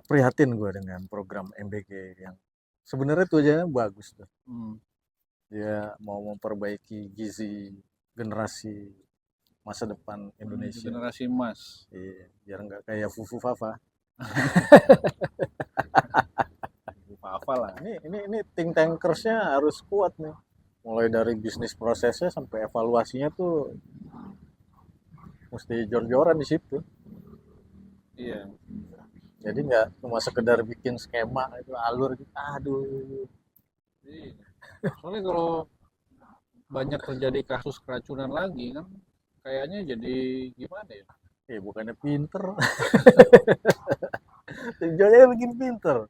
Prihatin gue dengan program MBG yang sebenarnya tujuannya bagus tuh. Dia mau memperbaiki gizi generasi masa depan Menuju Indonesia. generasi emas. Iya, biar nggak kayak Fufu Fafa. Apa lah. Ini think tankersnya harus kuat nih. Mulai dari bisnis prosesnya sampai evaluasinya tuh mesti jor-joran di situ. Iya. Jadi nggak cuma sekedar bikin skema itu alur gitu. Aduh. Iya. Soalnya kalau banyak terjadi kasus keracunan lagi kan kayaknya jadi gimana ya? Bukannya pinter. Tujuannya bikin pinter.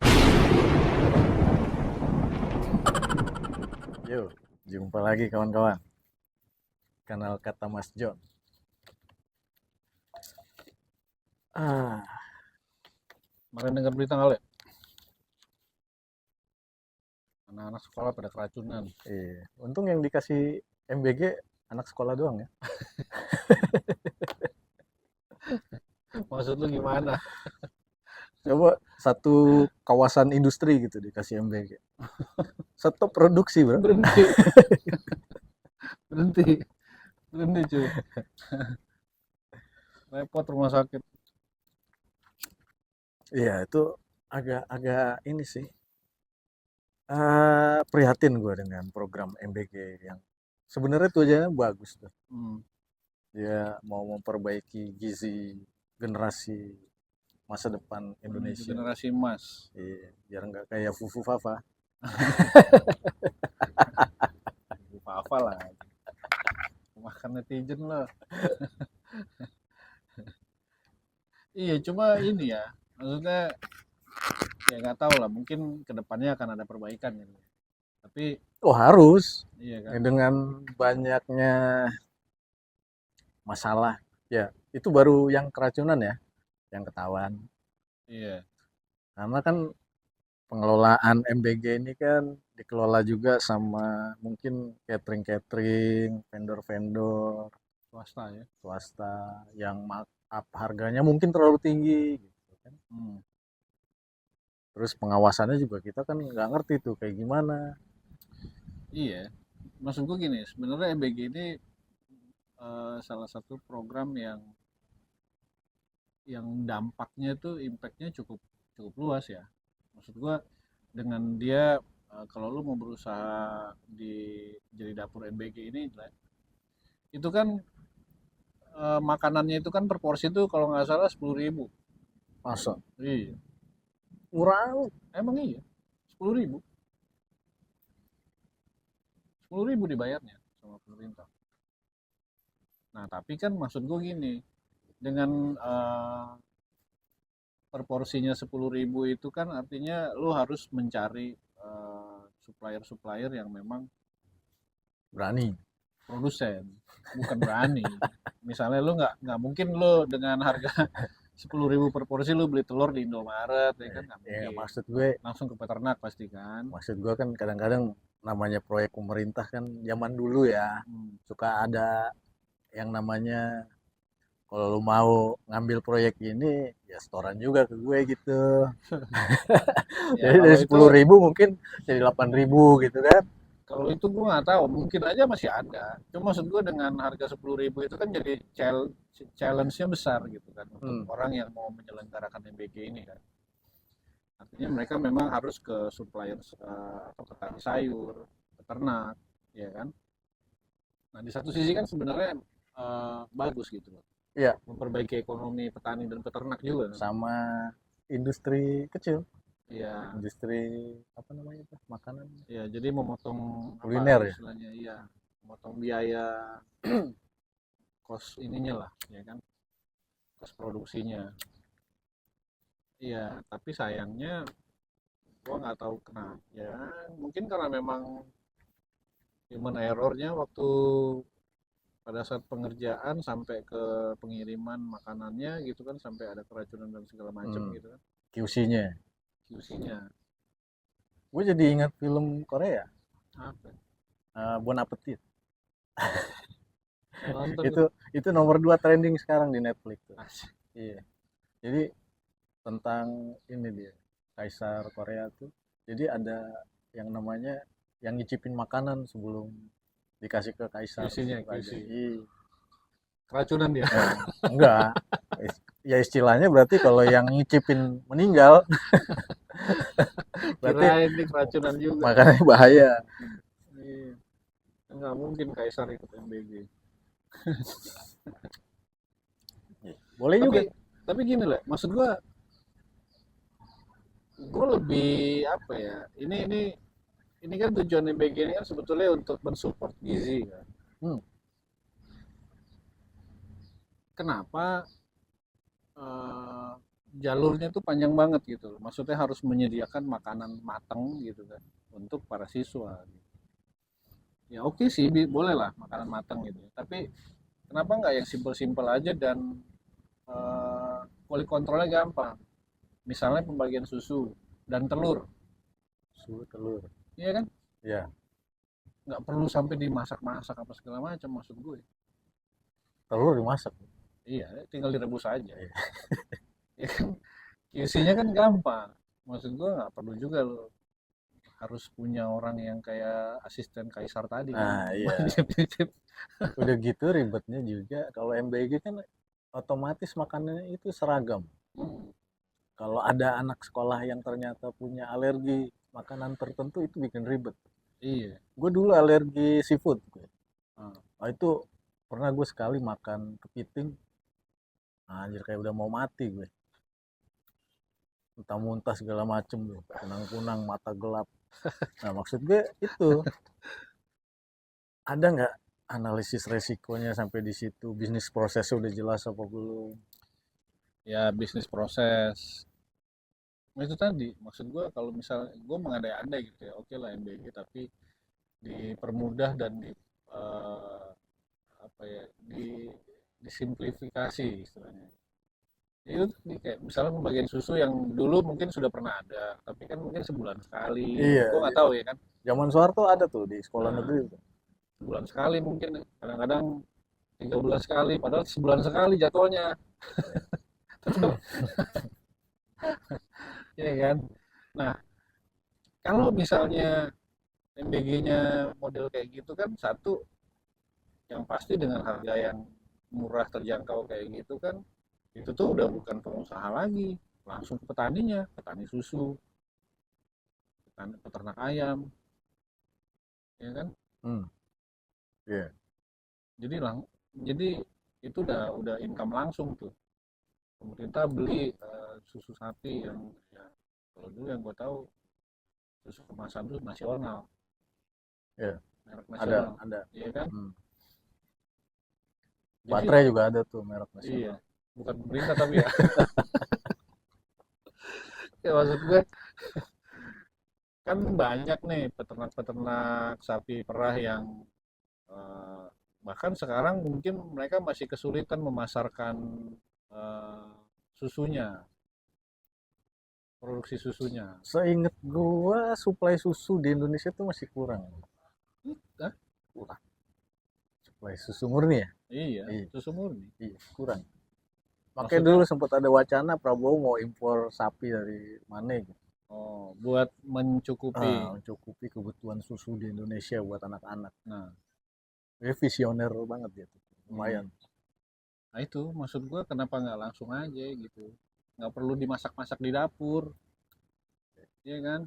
Yuk, jumpa lagi kawan-kawan. Kanal Kata Mas John. Kemarin dengar berita nggak Le? Anak-anak sekolah pada keracunan. Untung yang dikasih MBG anak sekolah doang ya. Maksud lu gimana? Coba satu kawasan industri gitu dikasih MBG. Stop produksi, bro. Berhenti. Berhenti. Berhenti cuy. Repot rumah sakit. Iya, itu agak ini sih. Prihatin gue dengan program MBG yang sebenarnya tujuannya bagus tuh. Dia mau memperbaiki gizi generasi masa depan Menuju Indonesia. generasi emas. Iya, biar nggak kayak Fufu Fafa. Apa lah. Makan netizen lah. Iya, cuma ini ya. Maksudnya ya nggak tahu lah. Mungkin kedepannya akan ada perbaikan gitu. Tapi Oh harus. iya Ya, kan. dengan banyaknya masalah, ya itu baru yang keracunan ya, yang ketahuan. Iya. Karena kan pengelolaan MBG ini kan dikelola juga sama mungkin catering-catering, vendor-vendor Swasta ya. swasta yang harganya mungkin terlalu tinggi gitu kan. Terus pengawasannya juga kita kan nggak ngerti tuh kayak gimana. Iya. Maksudku gini, sebenarnya EBG ini salah satu program yang dampaknya tuh impactnya cukup cukup luas ya. Maksud gua dengan dia kalau lu mau berusaha jadi dapur MBG ini itu kan makanannya itu kan per porsi tuh kalau nggak salah 10.000. Masa Iya. murah? Emang iya. 10.000. 10.000 dibayarnya sama pemerintah. Nah, tapi kan maksud gue gini, dengan per porsinya 10.000 itu kan artinya lu harus mencari supplier-supplier yang memang Berani. produsen, bukan berani. Misalnya lu nggak mungkin lu dengan harga 10.000 per porsi lu beli telur di Indomaret ya kan nggak Ya mungkin. maksud gue, Langsung ke peternak pasti kan. kan kadang-kadang namanya proyek pemerintah kan zaman dulu ya suka ada yang namanya kalau lu mau ngambil proyek ini ya setoran juga ke gue gitu. Ya Jadi kalau dari itu 10.000 mungkin jadi 8.000 gitu kan. Kalau itu gue nggak tahu, mungkin aja masih ada. Cuma maksud gue dengan harga 10.000 itu kan jadi challenge-nya besar gitu kan untuk orang yang mau menyelenggarakan MBG ini kan. Artinya mereka memang harus ke supplier atau petani sayur, peternak, ya kan. Nah di satu sisi kan sebenarnya bagus gitu loh, Iya, memperbaiki ekonomi petani dan peternak juga kan. sama industri kecil, Iya, industri apa namanya tuh makanan iya. Jadi memotong apa kuliner ya. istilahnya, iya, memotong biaya kos ininya lah, ya kan, kos produksinya. Iya, tapi sayangnya gua nggak tahu kenapa. Ya, mungkin karena memang human errornya waktu pada saat pengerjaan sampai ke pengiriman makanannya gitu kan sampai ada keracunan dan segala macam gitu kan. QC-nya. QC-nya Gue jadi ingat film Korea, apa? Bon Appetit. Nonton itu nomor 2 trending sekarang di Netflix tuh. Asik. Iya. Jadi tentang ini dia Kaisar Korea tuh. Jadi ada yang namanya yang nyicipin makanan sebelum dikasih ke Kaisar QC-nya, raja. QC. Iya. Keracunan dia. Nah, enggak. Ya istilahnya berarti kalau yang nyicipin meninggal berarti Kirain nih keracunan juga. makanannya bahaya. Iya. Nggak mungkin Kaisar ikut MBG. Boleh juga. Tapi gini lah, maksud gue lebih apa ya? Ini kan tujuan MBG ini kan sebetulnya untuk mensupport gizi kan. Hmm, Kenapa eh, jalurnya tuh panjang banget gitu loh. Maksudnya harus menyediakan makanan matang gitu kan untuk para siswa. Ya oke sih, boleh lah makanan matang gitu. Tapi kenapa nggak yang simpel-simpel aja dan eh, quality kontrolnya gampang. Misalnya pembagian susu dan telur, susu telur. iya kan? Ya, Nggak perlu sampai dimasak-masak apa segala macam maksud gue. telur dimasak. Iya, tinggal direbus aja. Iya. Ya kan? QC-nya kan gampang. Maksud gue nggak perlu juga lo harus punya orang yang kayak asisten kaisar tadi kan. Nah, iya. Udah gitu ribetnya juga kalau MBG kan otomatis makanannya itu seragam. Kalau ada anak sekolah yang ternyata punya alergi makanan tertentu itu bikin ribet. Iya. Gue dulu alergi seafood. Ah, Nah, itu pernah gue sekali makan kepiting. Nah, anjir kayak udah mau mati gue. Entah muntah segala macem gue. Kunang-kunang, mata gelap. Nah, maksud gue itu ada nggak analisis resikonya sampai di situ? Bisnis prosesnya udah jelas apa belum? ya bisnis proses. Nah, itu tadi maksud gue kalau misalnya gue mengandai-andai gitu ya, oke lah MBG tapi dipermudah dan eh, apa ya disimplifikasi istilahnya. Itu kayak misalnya pembagian susu yang dulu mungkin sudah pernah ada, tapi kan mungkin sebulan sekali. Iya, Gue nggak iya. tahu ya kan. Zaman Soeharto ada tuh di sekolah Nah, negeri tuh. sebulan sekali mungkin, kadang-kadang 3 bulan sekali, padahal sebulan sekali jadwalnya, tetap ya kan. Nah, kalau misalnya MBG-nya model kayak gitu kan satu yang pasti dengan harga yang murah terjangkau kayak gitu kan itu tuh udah bukan pengusaha lagi, langsung ke petaninya, petani susu, peternak ayam, ya kan. Hmm, iya. Jadi jadi itu udah income langsung tuh. Pemerintah beli susu sapi yang ya, kalau dulu yang gue tahu susu kemasan itu nasional, Iya, merek ada, nasional, ada. iya kan. Hmm. Jadi Baterai juga ada tuh merek iya, nasional. bukan pemerintah tapi ya, ya maksud gue kan banyak nih peternak-peternak sapi perah yang eh, bahkan sekarang mungkin mereka masih kesulitan memasarkan eh, susunya, produksi susunya. Seinget gua suplai susu di Indonesia tuh masih kurang. Hah? Kurang. Suplai susu murni ya? Iya, Iya, susu murni. iya, kurang. Makanya Maksudnya, dulu sempat ada wacana Prabowo mau impor sapi dari mana gitu. oh, buat mencukupi. Mencukupi kebutuhan susu di Indonesia buat anak-anak. Nah, Dia visioner banget dia tuh. hmm. Lumayan. Nah itu maksud gua kenapa nggak langsung aja gitu. Nggak perlu dimasak-masak di dapur, iya kan?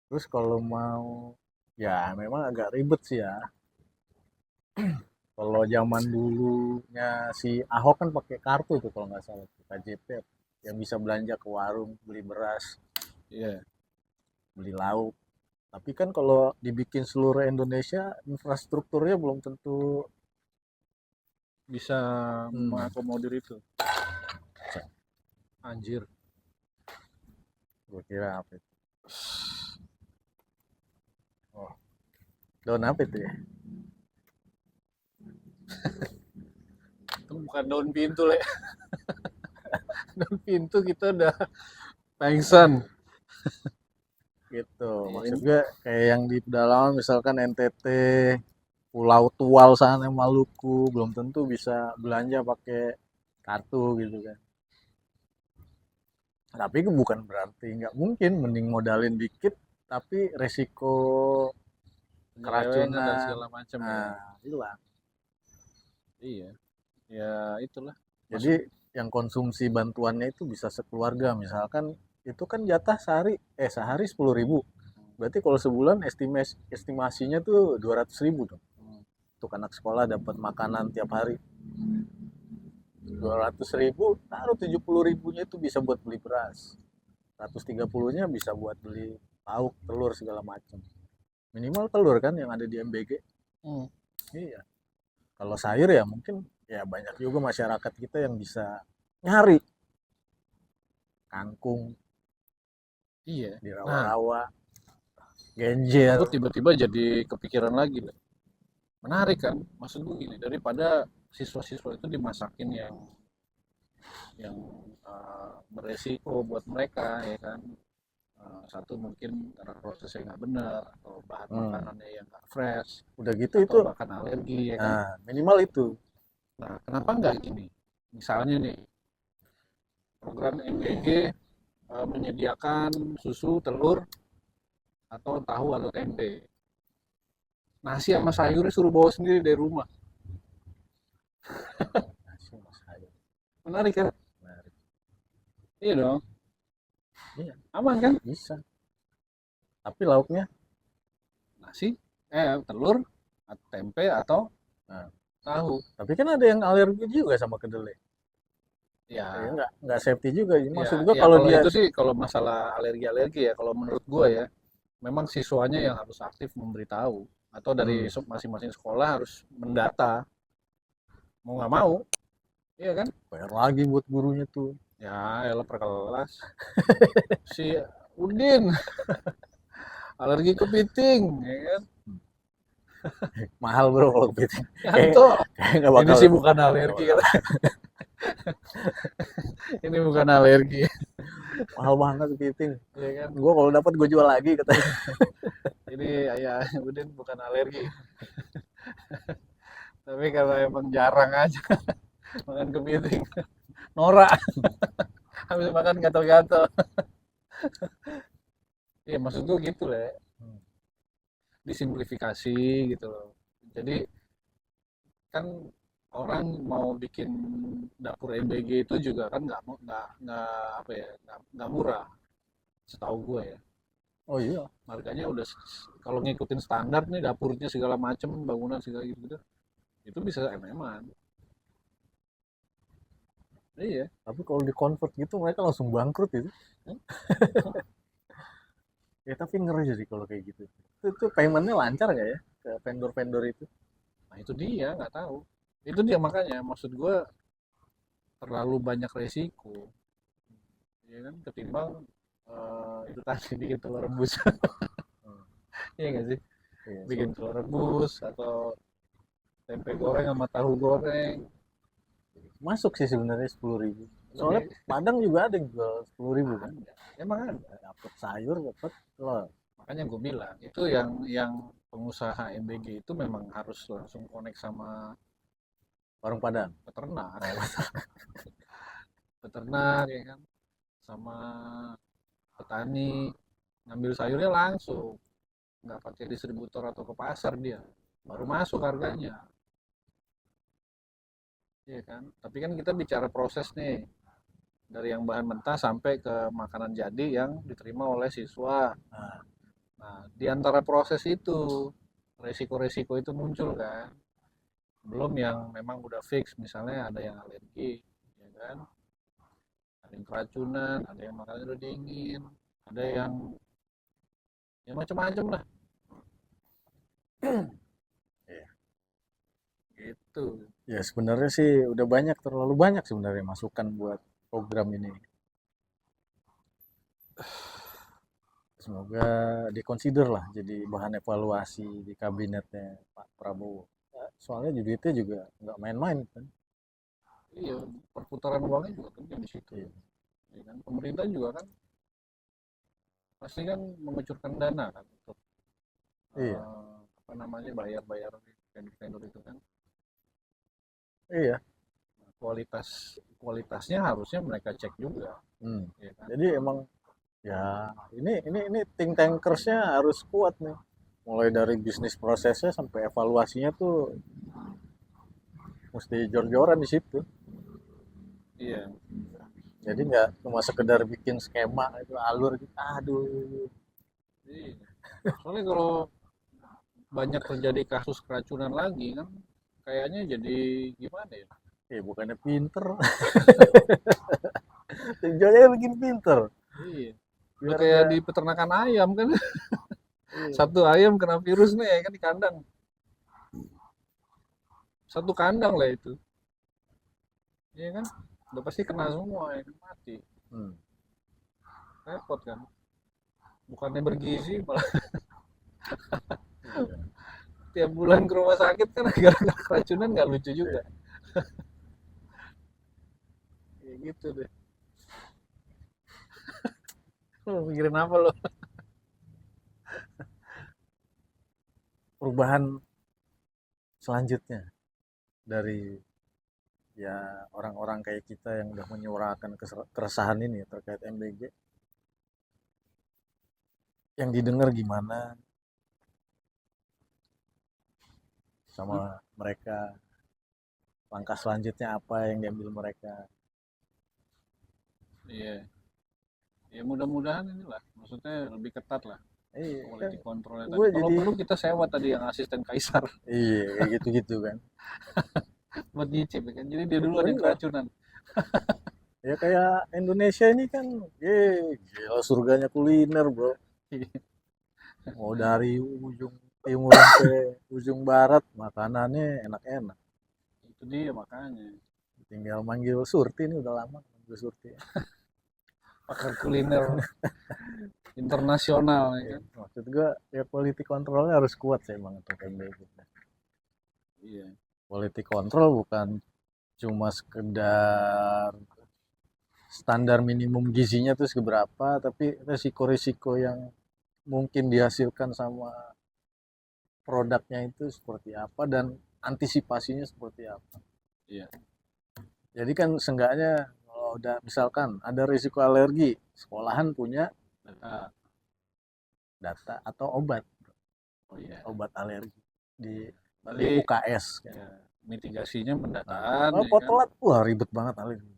Terus kalau mau ya memang agak ribet sih ya. Kalau zaman dulunya si Ahok kan pakai kartu tuh kalau nggak salah tuh, KJP yang bisa belanja ke warung, beli beras, Iya, beli lauk. Tapi kan kalau dibikin seluruh Indonesia infrastrukturnya belum tentu. bisa Hmm, mengakomodir itu. Anjir. gue kira apa itu? Oh, daun apa itu ya? Itu bukan daun pintu, Le. Daun pintu kita udah pengsan. Gitu. Ya, Maksud gue kayak yang di pedalaman misalkan NTT, Pulau Tual sana Maluku, belum tentu bisa belanja pakai kartu gitu kan. Tapi bukan berarti nggak mungkin, mending modalin dikit tapi resiko penyelewengan dan keracunan segala macam ya. hilang. Iya, ya itulah. Jadi Maksud, yang konsumsi bantuannya itu bisa sekeluarga, misalkan itu kan jatah sehari 10.000. Berarti kalau sebulan estimasinya tuh 200.000 tuh. Untuk anak sekolah dapat makanan tiap hari 200.000, taruh 70.000-nya itu bisa buat beli beras, 130-nya bisa buat beli lauk, telur segala macam. Minimal telur kan yang ada di MBG. hmm, Iya. Kalau sayur ya mungkin ya banyak juga masyarakat kita yang bisa nyari kangkung iya. di Nah, rawa-rawa, genjer. aku tiba-tiba jadi kepikiran lagi, Le. Menarik kan? Maksud gue gini, daripada siswa-siswa itu dimasakin yang beresiko buat mereka, ya kan? Satu mungkin karena prosesnya nggak benar atau bahan Hmm. makanannya yang nggak fresh Udah gitu itu, atau bahkan alergi, ya kan? minimal itu. Nah, kenapa nggak gini? Misalnya nih, program MBG menyediakan susu, telur, atau tahu atau tempe. Nasi sama sayurnya suruh bawa sendiri dari rumah. Nasi sama sayur. Menarik kan? Menarik. Iya dong. Iya, Aman kan? bisa. Tapi lauknya, Nasi, telur, tempe atau nah, tahu. tapi kan ada yang alergi juga sama kedelai. Ya, Ya, nggak safety juga. ya, Maksud gua ya kalau kalau dia, itu sih kalau masalah alergi-alergi ya, kalau menurut gua ya, memang siswanya yang harus aktif memberitahu atau dari hmm, masing-masing sekolah harus mendata, mau nggak mau, iya kan? bayar lagi buat gurunya tuh. Ya, elah per kelas. Si Udin alergi kepiting, ya kan? Mahal bro kalau kepiting. Kayak Ngantuk. kayak nggak Ini bakal sih bukan nggak alergi, bakal. ini bukan alergi, Mahal banget kepiting. ya kan? Gua kalau dapat gue jual lagi katanya. Ini ya Udin bukan alergi, tapi karena emang jarang aja makan kepiting, norak, habis makan gatal-gatal. Iya maksud gue gitu lah, disimplifikasi gitu loh. Jadi kan orang mau bikin dapur MBG itu juga kan nggak apa ya nggak murah, setahu gue ya. Oh iya, Harganya udah kalau ngikutin standar nih dapurnya segala macem bangunan segala gitu gitu itu bisa MM-an. Iya. tapi kalau di convert gitu mereka langsung bangkrut itu. Ya tapi ngeri jadi kalau kayak gitu. Itu paymentnya lancar nggak ya ke vendor-vendor itu? Nah itu dia nggak tahu. Itu dia makanya maksud gue terlalu banyak resiko, ya kan ketimbang itu tadi bikin telur rebus. Hmm, Iya nggak sih? iya, Bikin telur rebus atau tempe goreng sama tahu goreng. masuk sih sebenarnya 10.000. Soalnya Lebih Padang juga ada yang jual 10.000 kan. ada. Emang ada. Dapat sayur, dapat telur. Makanya gue bilang itu yang pengusaha MBG itu memang harus langsung connect sama Warung Padang. peternak, Oh, peternak ya kan, sama petani ngambil sayurnya langsung, nggak pakai distributor atau ke pasar dia, baru masuk harganya, ya kan. Tapi kan kita bicara proses nih, dari yang bahan mentah sampai ke makanan jadi yang diterima oleh siswa. nah, Nah, di antara proses itu resiko-resiko itu muncul kan. Belum yang memang udah fix, misalnya ada yang alergi, ya kan? Ada yang keracunan, ada yang makannya udah dingin, ada yang ya macam-macam lah. iya. Gitu. Ya sebenarnya sih udah banyak, terlalu banyak sebenarnya masukan buat program ini. Semoga dikonsider lah jadi bahan evaluasi di kabinetnya Pak Prabowo. Ya, soalnya duitnya juga nggak main-main kan. Iya, perputaran uangnya juga penting di situ. Iya. Ya kan? Pemerintah juga kan pasti kan mengucurkan dana kan untuk Iya, apa namanya bayar-bayar vendor-vendor itu kan. iya. kualitasnya harusnya mereka cek juga, Hmm. ya kan? Jadi emang ya ini think tankersnya harus kuat nih. Mulai dari bisnis prosesnya sampai evaluasinya tuh mesti jor-joran di situ. Iya, Jadi nggak cuma sekedar bikin skema itu alur gitu. Aduh. iya. Soalnya kalau banyak terjadi kasus keracunan lagi kan, kayaknya jadi gimana ya? Bukannya pinter. Tujuannya bikin pinter. Iya. Udah Biar kayak nggak di peternakan ayam kan, iya. satu ayam kena virus nih ya kan di kandang, satu kandang lah itu, iya kan? Udah pasti kena semua ya kan, mati, Hmm. repot kan? Bukannya bergizi malah Iya. tiap bulan ke rumah sakit kan gara-gara keracunan, nggak lucu juga. Kayak gitu deh. Lo mikirin apa lo? Perubahan selanjutnya dari ya orang-orang kayak kita yang udah menyuarakan keresahan ini terkait MBG, yang didengar gimana sama mereka, langkah selanjutnya apa yang diambil mereka. Iya, ya mudah-mudahan inilah, maksudnya lebih ketat lah Kan quality controlnya tadi. gue Kalau jadi perlu kita sewa tadi yang asisten Kaisar kayak gitu-gitu kan. buat nyicip ya kan. Jadi dia duluan yang Bener. keracunan. Ya kayak Indonesia ini kan gila surganya kuliner bro. Mau dari ujung timur sampai ujung barat makanannya enak-enak. Itu dia makanya. Tinggal manggil Surti, ini udah lama manggil Surti. Pakar kuliner internasional ya Ya, kan. maksud gua ya quality controlnya harus kuat sih emang untuk MBG. Iya. Quality control bukan cuma sekedar standar minimum gizinya tuh seberapa, tapi resiko-resiko yang mungkin dihasilkan sama produknya itu seperti apa dan antisipasinya seperti apa. Iya. Jadi kan seenggaknya kalau udah misalkan ada risiko alergi, sekolahan punya Data. data atau obat Oh iya. obat alergi di Berarti UKS kan. ya, mitigasinya Nah, pendataan kalau ya kan. potolat wah ribet banget alergi.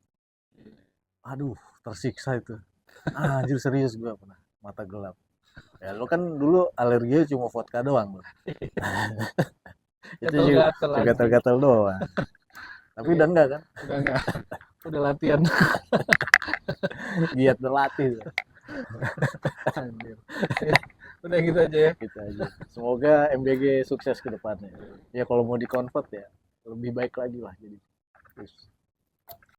Iya. Aduh, tersiksa itu. Anjir serius gua pernah mata gelap. Ya lu kan dulu alerginya cuma vodka doang bro. Itu Gatel-gatel juga anjing. gatal-gatal doang. Tapi Oke, udah enggak kan? udah enggak. Udah latihan. Giat berlatih. Anjir. Ya, udah gitu aja ya. Gitu aja. Semoga MBG sukses ke depannya. Ya kalau mau di-convert ya lebih baik lagi lah jadi. Terus